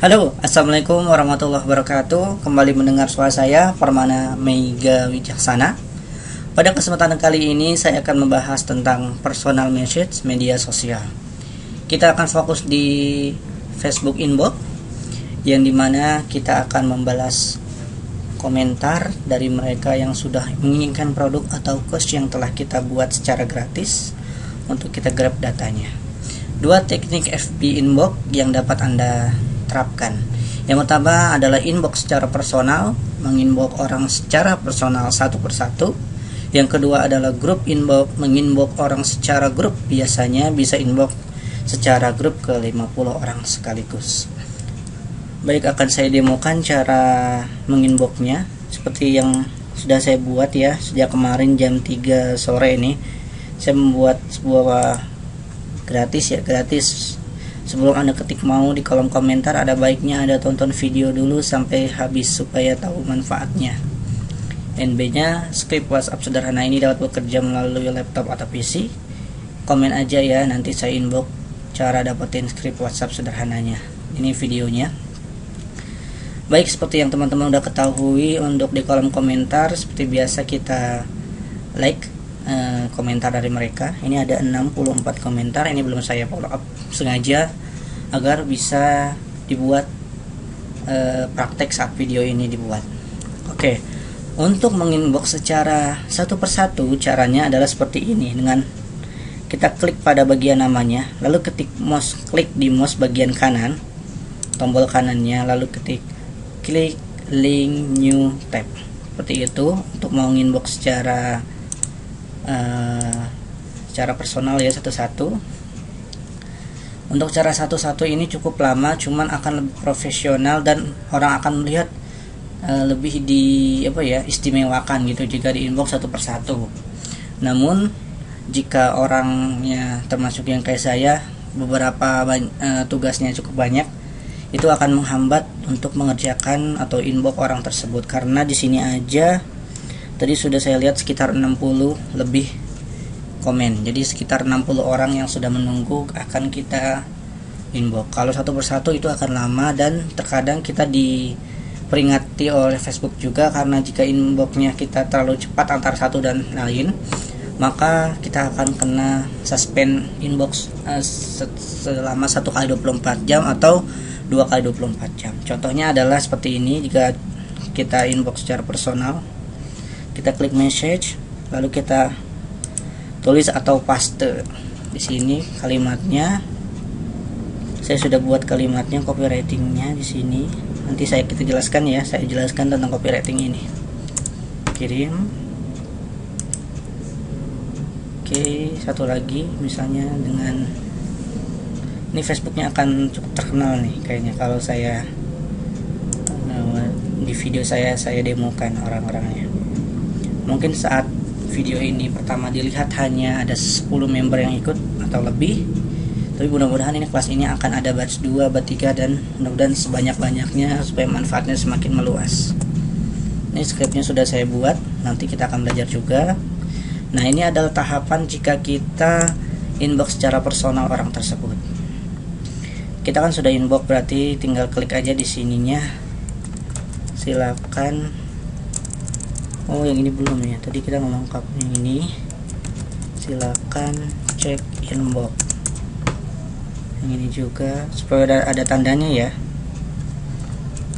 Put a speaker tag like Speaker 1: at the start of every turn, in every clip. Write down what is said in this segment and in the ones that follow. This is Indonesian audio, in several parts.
Speaker 1: Halo, assalamualaikum warahmatullahi wabarakatuh. Kembali mendengar suara saya, Permana Mega Wijaksana. Pada kesempatan kali ini saya akan membahas tentang personal message media sosial. Kita akan fokus di Facebook inbox, yang dimana kita akan membalas komentar dari mereka yang sudah menginginkan produk atau course yang telah kita buat secara gratis untuk kita grab datanya. Dua teknik FB inbox yang dapat Anda terapkan. Yang pertama adalah inbox secara personal, menginbox orang secara personal satu persatu. Yang kedua adalah grup inbox, menginbox orang secara grup. Biasanya bisa inbox secara grup ke 50 orang sekaligus. Baik, akan saya demokan cara menginboxnya seperti yang sudah saya buat ya. Sejak kemarin jam 3 sore ini saya membuat sebuah gratis. Sebelum Anda ketik mau di kolom komentar, ada baiknya Anda tonton video dulu sampai habis supaya tahu manfaatnya. NB-nya, skrip WhatsApp sederhana ini dapat bekerja melalui laptop atau PC. Komen aja ya, nanti saya inbox cara dapetin skrip WhatsApp sederhananya. Ini videonya. Baik, seperti yang teman-teman udah ketahui, untuk di kolom komentar seperti biasa kita like komentar dari mereka. Ini ada 64 komentar. Ini belum saya follow up sengaja agar bisa dibuat praktek saat video ini dibuat. Oke, untuk menginbox secara satu persatu caranya adalah seperti ini. Dengan kita klik pada bagian namanya, lalu ketik klik di mouse bagian kanan, tombol kanannya, lalu klik link new tab. Seperti itu untuk menginbox secara personal ya, satu-satu. Untuk cara satu-satu ini cukup lama, cuman akan lebih profesional dan orang akan melihat lebih istimewakan gitu jika di inbox satu persatu. Namun jika orangnya termasuk yang kayak saya, beberapa tugasnya cukup banyak, itu akan menghambat untuk mengerjakan atau inbox orang tersebut. Karena di sini aja tadi sudah saya lihat sekitar 60 lebih komen. Jadi sekitar 60 orang yang sudah menunggu akan kita inbox. Kalau satu persatu itu akan lama dan terkadang kita diperingati oleh Facebook juga, karena jika inboxnya kita terlalu cepat antara satu dan lain, maka kita akan kena suspend inbox selama 1 kali 24 jam atau 2 kali 24 jam. Contohnya adalah seperti ini. Jika kita inbox secara personal, kita klik message, lalu kita tulis atau paste di sini kalimatnya. Saya sudah buat kalimatnya, copywritingnya di sini. Nanti kita jelaskan ya. Saya jelaskan tentang copywriting ini. Kirim. Oke, satu lagi misalnya dengan ini, Facebooknya akan cukup terkenal nih kayaknya kalau saya di video saya demokan orang-orangnya. Mungkin saat video ini pertama dilihat hanya ada 10 member yang ikut atau lebih, tapi mudah-mudahan ini kelas ini akan ada batch 2, batch 3, dan mudah-mudahan sebanyak-banyaknya supaya manfaatnya semakin meluas. Ini skripnya sudah saya buat, nanti kita akan belajar juga. Nah, ini adalah tahapan jika kita inbox secara personal orang tersebut. Kita kan sudah inbox, berarti tinggal klik aja di sininya. Silakan. Oh, yang ini belum ya. Tadi kita ngomong yang ini. Silakan cek inbox. Yang ini juga supaya ada tandanya ya.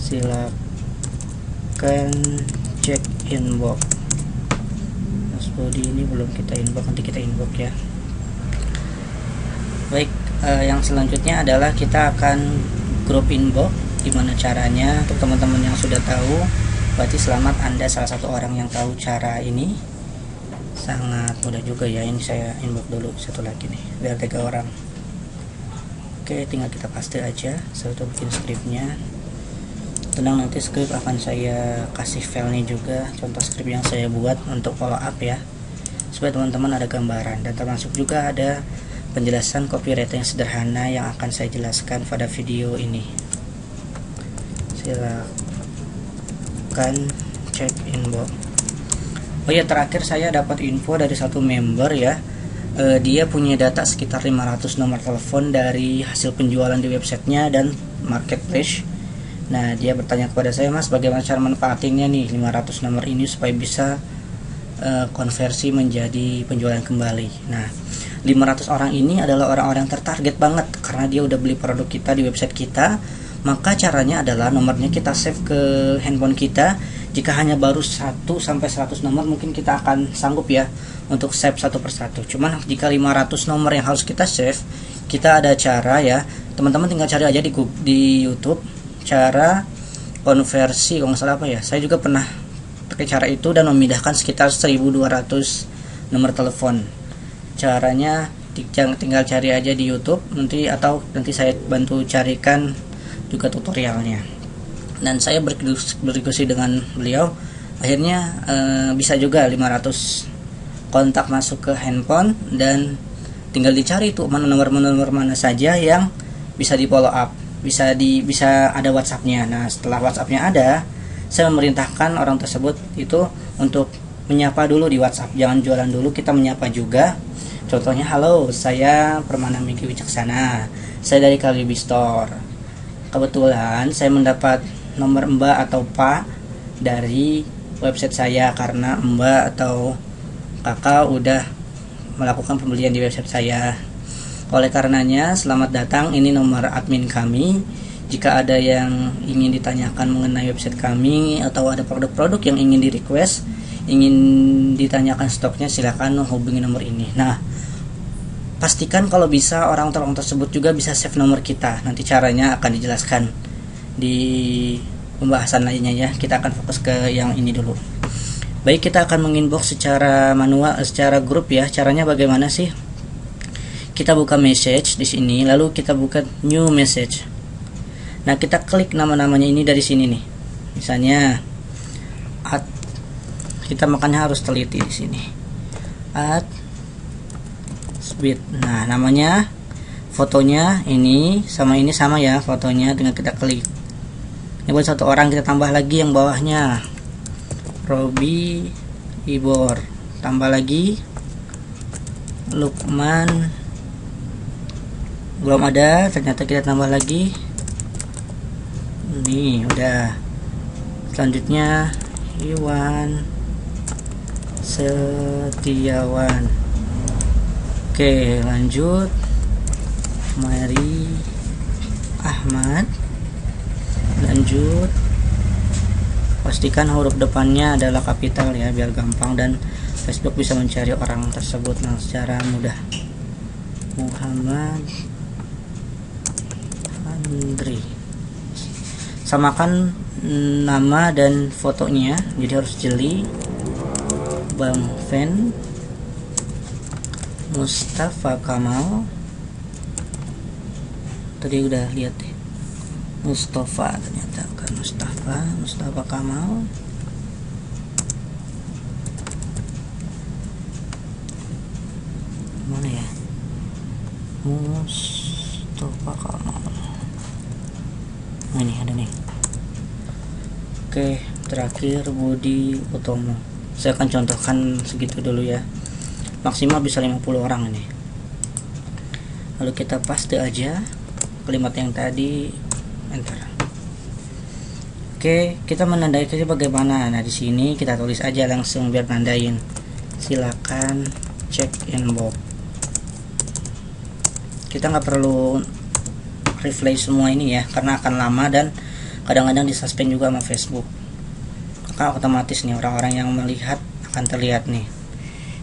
Speaker 1: Silakan cek inbox. Body ini belum kita inbox, nanti kita inbox ya. Baik, yang selanjutnya adalah kita akan grup inbox. Gimana caranya? Untuk teman-teman yang sudah tahu, berarti selamat, Anda salah satu orang yang tahu cara ini. Sangat mudah juga ya. Ini saya inbox dulu satu lagi nih, biar 3 orang. Oke, tinggal kita paste aja. Saya udah bikin skripnya. Tenang, nanti skrip akan saya kasih filenya juga, contoh skrip yang saya buat untuk follow up ya, supaya teman-teman ada gambaran. Dan termasuk juga ada penjelasan copywriting sederhana yang akan saya jelaskan pada video ini. Silakan cek inbox. Oh ya, terakhir saya dapat info dari satu member ya. Dia punya data sekitar 500 nomor telepon dari hasil penjualan di websitenya dan marketplace. Nah, dia bertanya kepada saya, Mas, bagaimana cara manfaatinnya nih 500 nomor ini supaya bisa konversi menjadi penjualan kembali. Nah, 500 orang ini adalah orang-orang tertarget banget karena dia udah beli produk kita di website kita. Maka caranya adalah nomornya kita save ke handphone kita. Jika hanya baru 1 sampai 100 nomor mungkin kita akan sanggup ya untuk save satu persatu. Cuman jika 500 nomor yang harus kita save, kita ada cara ya. Teman-teman tinggal cari aja di YouTube cara konversi, kalau nggak salah apa ya. Saya juga pernah pakai cara itu dan memindahkan sekitar 1200 nomor telepon. Caranya tinggal cari aja di YouTube nanti, atau nanti saya bantu carikan juga tutorialnya. Dan saya berdiskusi dengan beliau, akhirnya bisa juga 500 kontak masuk ke handphone dan tinggal dicari tuh nomor mana saja yang bisa di follow up, bisa ada WhatsApp-nya. Nah, setelah WhatsApp-nya ada, saya memerintahkan orang tersebut itu untuk menyapa dulu di WhatsApp, jangan jualan dulu, kita menyapa juga. Contohnya, halo, saya Permana Miki Wicaksana, saya dari Kalibi Store. Kebetulan saya mendapat nomor Mbak atau Pak dari website saya karena Mbak atau Kakak udah melakukan pembelian di website saya. Oleh karenanya, selamat datang, ini nomor admin kami. Jika ada yang ingin ditanyakan mengenai website kami atau ada produk-produk yang ingin di request, ingin ditanyakan stoknya, silakan hubungi nomor ini. Nah, pastikan kalau bisa orang tersebut juga bisa save nomor kita. Nanti caranya akan dijelaskan di pembahasan lainnya ya. Kita akan fokus ke yang ini dulu. Baik, kita akan menginbox secara manual, secara grup ya. Caranya bagaimana sih? Kita buka message di sini, lalu kita buka new message. Nah, kita klik nama-namanya ini dari sini nih. Misalnya kita makanya harus teliti di sini. Speed. Nah, namanya, fotonya ini sama ya fotonya, dengan kita klik. Ini buat satu orang, kita tambah lagi yang bawahnya. Robi Ibor. Tambah lagi Lukman. Belum ada, ternyata kita tambah lagi. Nih udah. Selanjutnya Iwan Setiawan. Oke, lanjut. Mari Ahmad. Lanjut. Pastikan huruf depannya adalah kapital ya, biar gampang dan Facebook bisa mencari orang tersebut secara mudah. Muhammad Andri. Samakan nama dan fotonya, jadi harus jeli. Bang Fen Mustafa Kamal. Tadi udah lihat deh, Mustafa, ternyata kan Mustafa Kamal. Mana ya? Mustafa Kamal. Ini ada nih. Oke, terakhir Budi Utomo. Saya akan contohkan segitu dulu ya. Maksimal bisa 50 orang ini. Lalu kita paste aja kalimat yang tadi, enter. Oke, kita menandai saja bagaimana. Nah, di sini kita tulis aja langsung biar nandain. Silakan cek inbox. Kita nggak perlu replay semua ini ya, karena akan lama dan kadang-kadang disuspend juga sama Facebook. Maka otomatis nih orang-orang yang melihat akan terlihat nih.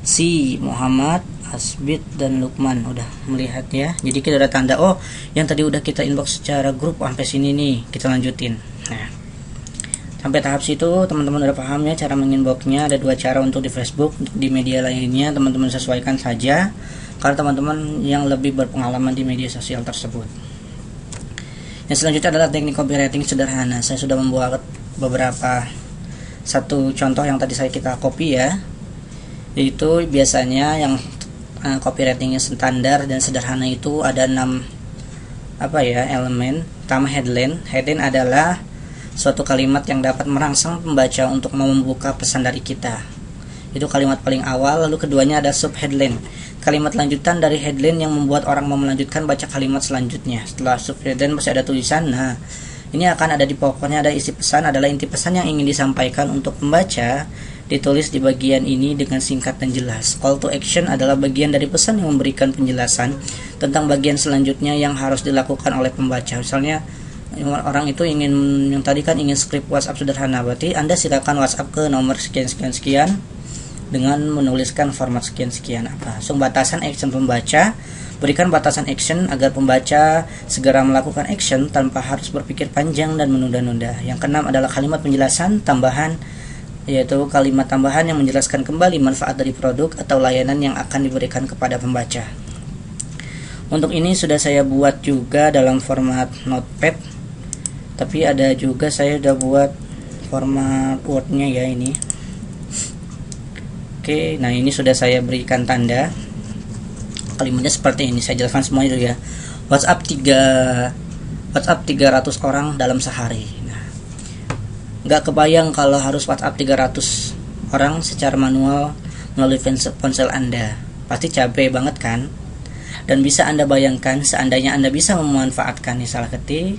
Speaker 1: Si Muhammad, Asbid dan Lukman udah melihat ya. Jadi kita udah tanda, oh yang tadi udah kita inbox secara grup sampai sini nih, kita lanjutin. Nah, sampai tahap situ teman-teman udah paham ya cara menginboxnya. Ada dua cara untuk di Facebook, untuk di media lainnya teman-teman sesuaikan saja karena teman-teman yang lebih berpengalaman di media sosial tersebut. Yang selanjutnya adalah teknik copywriting sederhana. Saya sudah membuat beberapa satu contoh yang tadi kita copy ya. Itu biasanya yang copywritingnya standar dan sederhana itu ada 6 elemen. Pertama, headline. Headline adalah suatu kalimat yang dapat merangsang pembaca untuk mau membuka pesan dari kita. Itu kalimat paling awal. Lalu keduanya ada subheadline, kalimat lanjutan dari headline yang membuat orang mau melanjutkan baca kalimat selanjutnya. Setelah subheadline masih ada tulisan. Nah, Ini akan ada di pokoknya, ada isi pesan adalah inti pesan yang ingin disampaikan untuk pembaca, ditulis di bagian ini dengan singkat dan jelas. Call to action adalah bagian dari pesan yang memberikan penjelasan tentang bagian selanjutnya yang harus dilakukan oleh pembaca. Misalnya orang itu ingin, yang tadi kan ingin skrip WhatsApp sederhana, berarti Anda silakan WhatsApp ke nomor sekian dengan menuliskan format sekian apa. So, batasan action pembaca, berikan batasan action agar pembaca segera melakukan action tanpa harus berpikir panjang dan menunda-nunda. Yang keenam adalah kalimat penjelasan tambahan, yaitu kalimat tambahan yang menjelaskan kembali manfaat dari produk atau layanan yang akan diberikan kepada pembaca. Untuk ini sudah saya buat juga dalam format notepad, tapi ada juga saya sudah buat format wordnya ya ini. Oke, nah ini sudah saya berikan tanda. Kalimatnya seperti ini, saya jelaskan semuanya dulu ya. WhatsApp 300 orang dalam sehari. Nah, nggak kebayang kalau harus WhatsApp 300 orang secara manual melalui ponsel Anda. Pasti capek banget kan? Dan bisa Anda bayangkan seandainya Anda bisa memanfaatkan, nih salah ketik,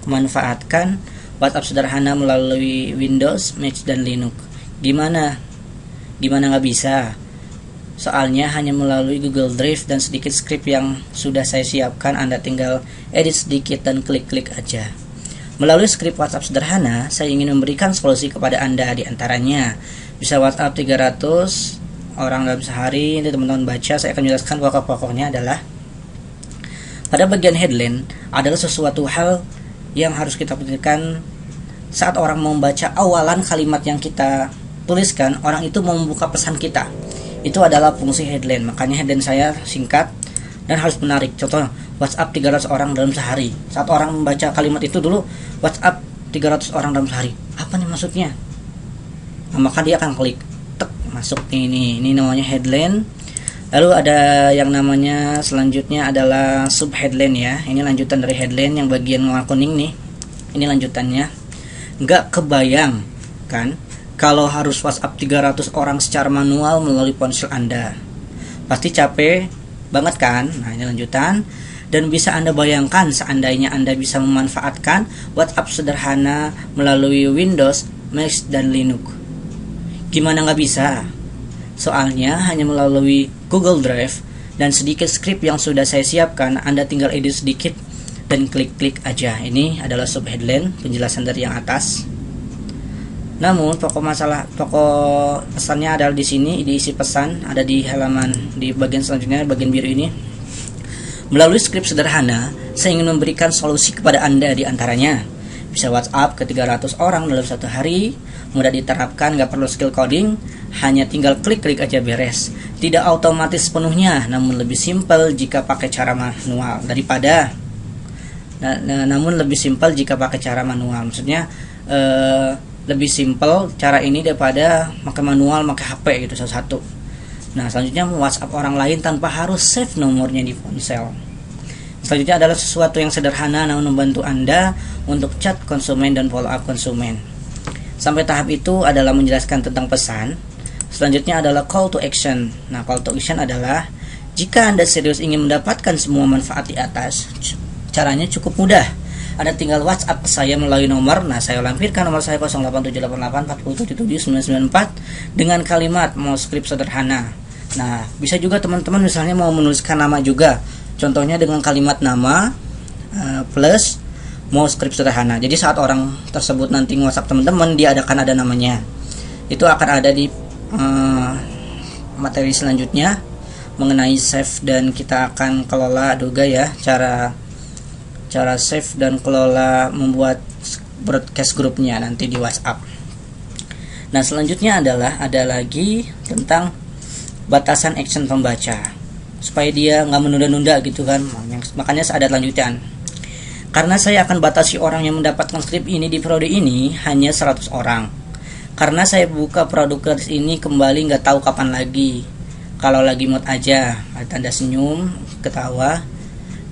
Speaker 1: memanfaatkan WhatsApp sederhana melalui Windows, Mac, dan Linux. Gimana nggak bisa? Soalnya hanya melalui Google Drive dan sedikit script yang sudah saya siapkan, Anda tinggal edit sedikit dan klik-klik aja. Melalui script WhatsApp sederhana, saya ingin memberikan solusi kepada Anda, di antaranya bisa WhatsApp 300 orang dalam sehari. Ini teman-teman baca, saya akan jelaskan pokok-pokoknya adalah pada bagian headline adalah sesuatu hal yang harus kita perhatikan saat orang membaca awalan kalimat yang kita tuliskan, orang itu mau membuka pesan kita. Itu adalah fungsi headline. Makanya headline saya singkat dan harus menarik. Contoh, WhatsApp 300 orang dalam sehari. Saat orang membaca kalimat itu dulu, WhatsApp 300 orang dalam sehari, apa nih maksudnya? Nah, maka dia akan klik, tek, masuk ini namanya headline. Lalu ada yang namanya selanjutnya adalah sub headline ya. Ini lanjutan dari headline yang bagian warna kuning nih. Ini lanjutannya. Nggak kebayang kan kalau harus WhatsApp 300 orang secara manual melalui ponsel Anda. Pasti capek banget kan? Nah, ini lanjutan. Dan bisa Anda bayangkan seandainya Anda bisa memanfaatkan WhatsApp sederhana melalui Windows, Mac, dan Linux. Gimana nggak bisa? Soalnya hanya melalui Google Drive dan sedikit script yang sudah saya siapkan, Anda tinggal edit sedikit dan klik-klik aja. Ini adalah sub headline, penjelasan dari yang atas. Namun pokok pesannya adalah di sini, di isi pesan ada di halaman di bagian selanjutnya, bagian biru ini. Melalui skrip sederhana, saya ingin memberikan solusi kepada Anda, di antaranya bisa WhatsApp ke 300 orang dalam satu hari, mudah diterapkan, gak perlu skill coding, hanya tinggal klik-klik aja beres. Tidak otomatis sepenuhnya, namun lebih simpel jika pakai cara manual daripada namun lebih simpel jika pakai cara manual. Maksudnya lebih simpel cara ini daripada pakai manual, pakai HP gitu satu-satu. Nah, selanjutnya WhatsApp orang lain tanpa harus save nomornya di ponsel. Selanjutnya adalah sesuatu yang sederhana namun membantu Anda untuk chat konsumen dan follow up konsumen. Sampai tahap itu adalah menjelaskan tentang pesan. Selanjutnya adalah call to action. Nah, call to action adalah jika Anda serius ingin mendapatkan semua manfaat di atas, caranya cukup mudah. Anda tinggal WhatsApp saya melalui nomor. Nah, saya lampirkan nomor saya 0878847994 dengan kalimat mau skrip sederhana. Nah, bisa juga teman-teman misalnya mau menuliskan nama juga. Contohnya dengan kalimat nama plus mau skrip sederhana. Jadi saat orang tersebut nanti WhatsApp teman-teman, dia akan ada namanya. Itu akan ada di materi selanjutnya mengenai save, dan kita akan kelola juga ya cara save dan kelola membuat broadcast grupnya nanti di WhatsApp. Nah, selanjutnya ada lagi tentang batasan action pembaca supaya dia nggak menunda-nunda gitu kan. Makanya ada lanjutan. Karena saya akan batasi orang yang mendapatkan skrip ini di periode ini hanya 100 orang. Karena saya buka produk gratis ini kembali nggak tahu kapan lagi. Kalau lagi mood aja, ada tanda senyum, ketawa.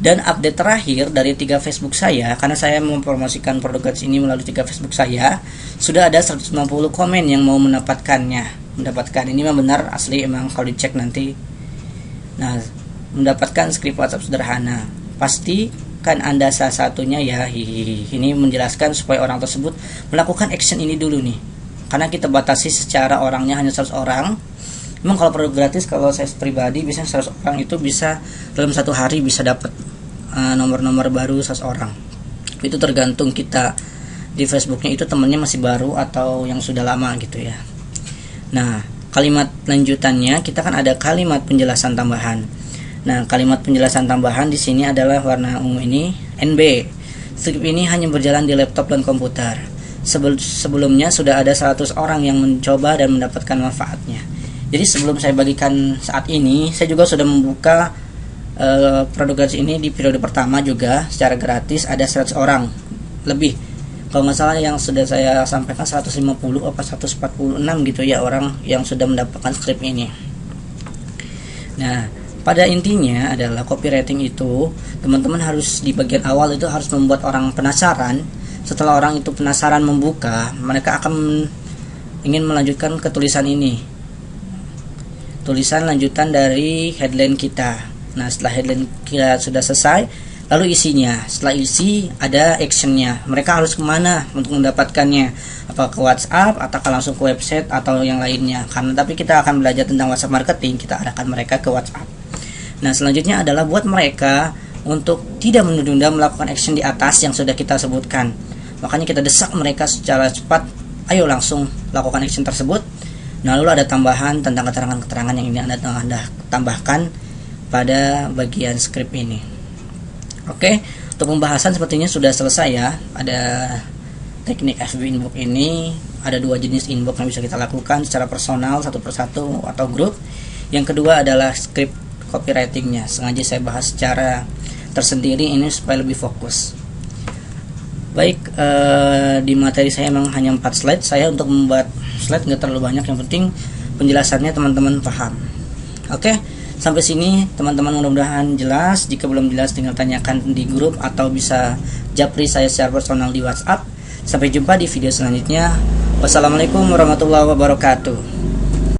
Speaker 1: Dan update terakhir dari 3 Facebook saya, karena saya mempromosikan produk gratis ini melalui 3 Facebook saya, sudah ada 190 komen yang mau mendapatkan ini memang benar asli, emang kalau dicek nanti. Nah, mendapatkan skrip WhatsApp sederhana pasti kan Anda salah satunya ya. Ini menjelaskan supaya orang tersebut melakukan action ini dulu nih, karena kita batasi secara orangnya hanya 100 orang. Memang kalau produk gratis, kalau saya pribadi biasanya 100 orang itu bisa dalam satu hari bisa dapat nomor-nomor baru 100 orang. Itu tergantung kita di Facebooknya itu temennya masih baru atau yang sudah lama gitu ya. Nah, kalimat lanjutannya kita kan ada kalimat penjelasan tambahan. Nah, kalimat penjelasan tambahan di sini adalah warna ungu ini NB. Script ini hanya berjalan di laptop dan komputer. Sebelumnya sudah ada 100 orang yang mencoba dan mendapatkan manfaatnya. Jadi sebelum saya bagikan saat ini, saya juga sudah membuka produk gratis ini di periode pertama juga secara gratis, ada 100 orang lebih. Kalau nggak salah yang sudah saya sampaikan 150 apa 146 gitu ya orang yang sudah mendapatkan script ini. Nah, pada intinya adalah copywriting itu teman-teman harus di bagian awal itu harus membuat orang penasaran. Setelah orang itu penasaran membuka, mereka akan ingin melanjutkan ke tulisan ini, tulisan lanjutan dari headline kita. Nah, setelah headline kita sudah selesai, lalu isinya, setelah isi ada actionnya, mereka harus kemana untuk mendapatkannya, apa ke WhatsApp atau langsung ke website atau yang lainnya. Karena tapi kita akan belajar tentang WhatsApp marketing, kita arahkan mereka ke WhatsApp. Nah, selanjutnya adalah buat mereka untuk tidak menunda melakukan action di atas yang sudah kita sebutkan. Makanya kita desak mereka secara cepat, ayo langsung lakukan action tersebut. Nah, lalu ada tambahan tentang keterangan-keterangan yang ini Anda tambahkan pada bagian script ini. Oke, untuk pembahasan sepertinya sudah selesai ya. Ada teknik FB inbox ini, ada 2 jenis inbox yang bisa kita lakukan secara personal, satu persatu atau grup. Yang kedua adalah script copywritingnya. Sengaja saya bahas secara tersendiri ini supaya lebih fokus. Baik, di materi saya memang hanya 4 slide. Saya untuk membuat slide nggak terlalu banyak, yang penting penjelasannya teman-teman paham. Oke, sampai sini teman-teman mudah-mudahan jelas. Jika belum jelas tinggal tanyakan di grup atau bisa japri saya secara personal di WhatsApp. Sampai jumpa di video selanjutnya. Wassalamualaikum warahmatullahi wabarakatuh.